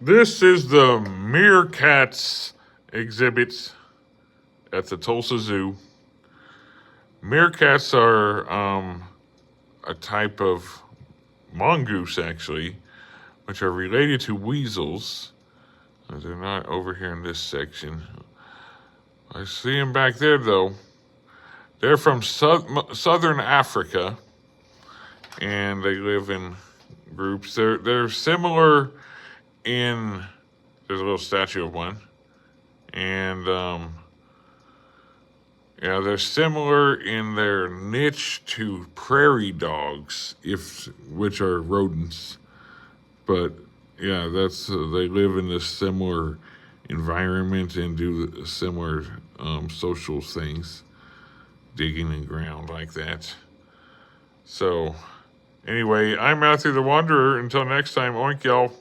This is the Meerkats exhibit at the Tulsa Zoo. Meerkats are a type of mongoose, actually, which are related to weasels. They're not over here in this section. I see them back there, though. They're from southern Africa, and they live in groups. They're similar in. There's a little statue of one, and yeah, they're similar in their niche to prairie dogs, which are rodents. But yeah, they live in this similar environment and do similar social things, digging in ground like that. So, anyway, I'm Matthew the Wanderer. Until next time, oink y'all.